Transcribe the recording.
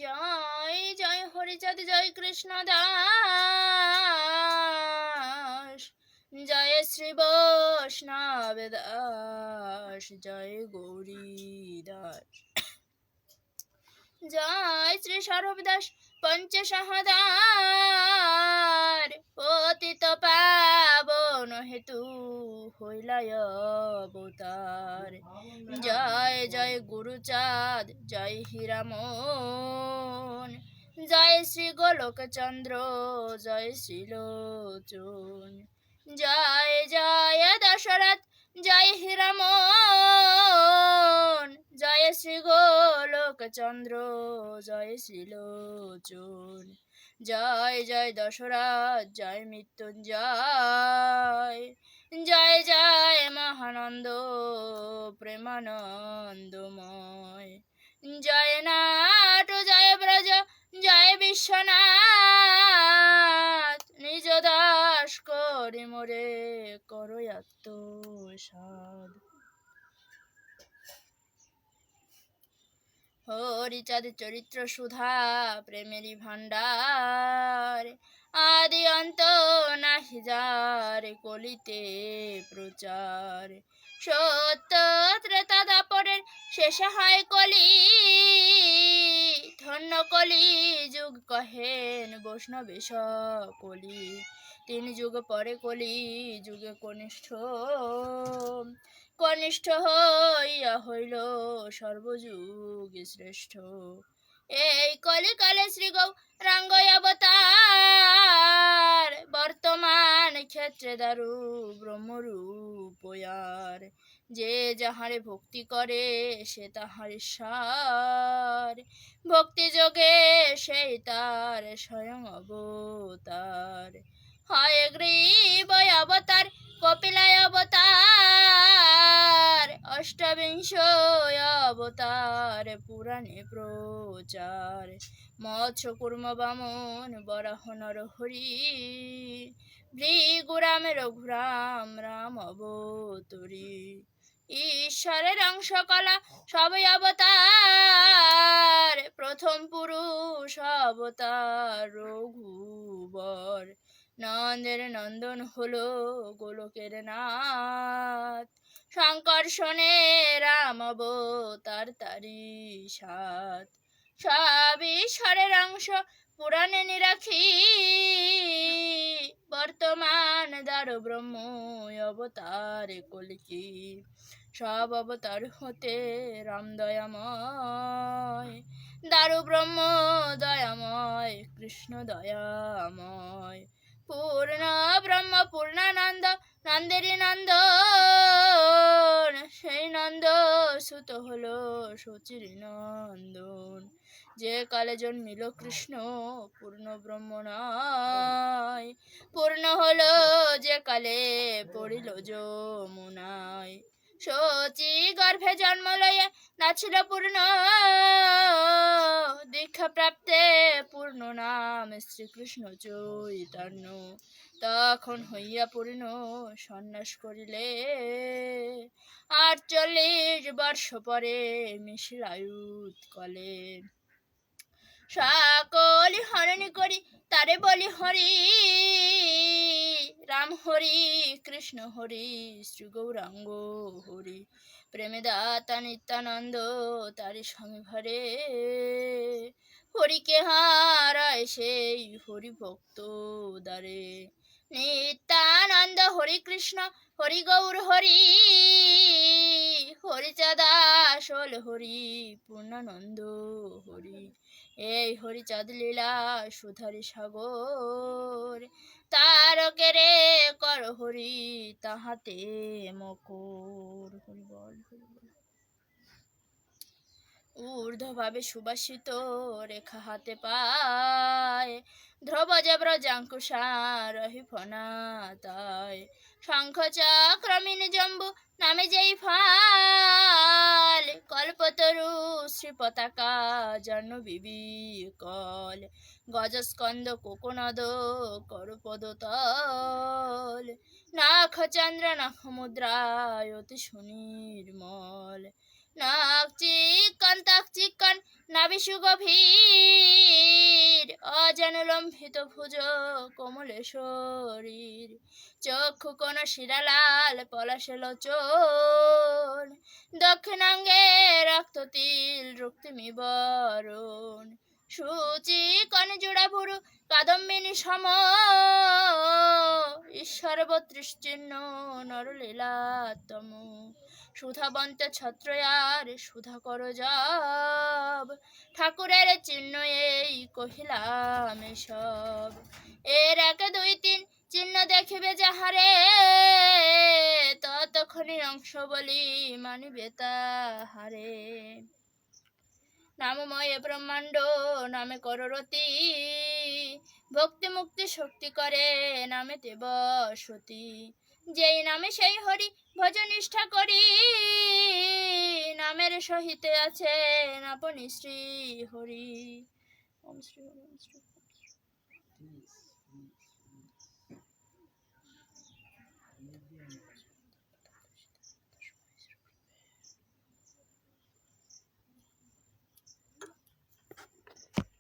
জয় জয় হরিচাঁদ, জয় কৃষ্ণ দাস, জয় শ্রী বৈষ্ণব দাস, জয় গৌরী দাস, জয় শ্রী স্বরূপ দাস পঞ্চসহদার, পতিত পাবন হেতু হইলায় অবতার। জয় জয় গুরুচাঁদ, জয় হীরামন, জয় শ্রী গোলকচন্দ্র, জয় শ্রীলোচন, জয় জয় দশরথ, জয় হীরামন, জয় শ্রী গোলকচন্দ্র, জয় শ্রীলোচন, জয় জয় দশরথ, জয় মৃত্যুঞ্জয়, জয় জয় মহানন্দ প্রেমানন্দময়, জয় নাট, জয় ব্রজ, জয় বিশ্বনাথ, নিজ দাস করি মোরে করো আত্মসাৎ। হরিচাঁদ চরিত্র সুধা প্রেমেরই ভান্ডার, আদি অন্ত নাহি যার কলিতে প্রচার। সত্য ত্রেতা দাপরের শেষে হয় কলি, ধন্য কলি যুগ কহেন বৈষ্ণবে সকলি। 3 যুগ পরে কলি যুগে কনিষ্ঠ হইয়া হইল সর্বযুগ শ্রেষ্ঠ। এই কলিকালে শ্রী গৌরাঙ্গ অবতার, বর্তমান ক্ষেত্রে দারু ব্রহ্মরূপয়ার। যে যাহারে ভক্তি করে সে তাহার ঈশ্বর, ভক্তি যোগে সেই তার স্বয়ং অবতার। হয় গ্রীব অবতার, কপিলায় অবতার, অষ্টাবিংশ অবতার পুরাণে প্রচার। মৎস্য কুর্ম বামন বরাহ নরহরি, ভৃগুরাম রঘুরাম রাম অবতরী। ঈশ্বরের অংশ কলা সবই অবতার, প্রথম পুরুষ অবতার রঘুবর। নন্দের নন্দন হলো গোলকের নাথ, সংকর্ষণে রাম অবতার তারি 7। সব ঈশ্বরের অংশ পুরাণে নিরাখি, বর্তমান দারু ব্রহ্ম অবতার কলিকি। সব অবতার হতে রাম দয়াময়, দারু ব্রহ্ম দয়াময়, কৃষ্ণ দয়াময়। পূর্ণ ব্রহ্ম পূর্ণানন্দ, নন্দেরই নন্দন, সেই নন্দ সুত হলো শচীর নন্দন। যে কালে জন্মিল কৃষ্ণ পূর্ণ ব্রহ্ম নয়, পূর্ণ হলো যে কালে পড়িল যমুনায়। শচী গর্ভে জন্ম লইয়া নাছিল পূর্ণ, দীক্ষা প্রাপ্তে পূর্ণ নাম শ্রীকৃষ্ণ চৈতন্য। তখন হইয়া পূর্ণ সন্ন্যাস করিলে, 48 বর্ষ পরে মিশিল আয়ুধ কলে। সকলি হরণি করি তারে বলি হরি, রাম হরি কৃষ্ণ হরি শ্রী গৌরাঙ্গ হরি। প্রেমে দাতা নিত্যানন্দ তারি স্বামী ঘরে, হরিকে হারায় সেই হরি ভক্ত দ্বারে। নিত্যানন্দ হরি কৃষ্ণ হরি গৌর হরি, হরিচাঁদ আসল হরি পূর্ণানন্দ হরি। এই হরিচাঁদ লীলা সুধারি সাগর, তারকেরে কর হরি তাহাতে মকর। হরি বল হরি বল। ঊর্ধ্বভাবে সুবাসিত রেখা হাতে পায়, ধ্রুব ব্রজাঙ্কুশা রহি ফনা তাই। শঙ্খ চক্র মিনি জম্বু নামে যেই ফাল, কল্পতরু শ্রী পতাকা জাহ্নবী কল, গজস্কন্দ কোকনদ করপদতল, নাখ চন্দ্র নখ মুদ্রায় অতি সুনির্মল, নাক চিকন তাক চিকন নাভিসু গভীর, অজানুলম্বিত ভুজ কোমলে শরীর, চক্ষু কোন শিরালাল পলাশে লোচন, দক্ষিণাঙ্গে রক্ত তিল রক্তিমি বরণ, সূচি কন জোড়া ভুরু কাদম্বিনী সম, ঈশ্বর ৩২ চিহ্ন নরলীলাতম, সুধাবন্ত ছত্রয়ার সুধা কর জব, ঠাকুরের চিহ্ন এই কহিলাম এসব, এর ১ ২ ৩ চিহ্ন দেখিবে যাহারে, ততক্ষণই অংশ বলি মানিবে তাহারে। নামময় ব্রহ্মাণ্ড নামে কররতি, ভক্তি মুক্তি শক্তি করে নামেতে বসতি, যেই নামে সেই হরি ভজ নিষ্ঠা করি, নামের সহিতে আছে আপনি শ্রী হরি। ওম শ্রী হরি, ওম শ্রী হরি।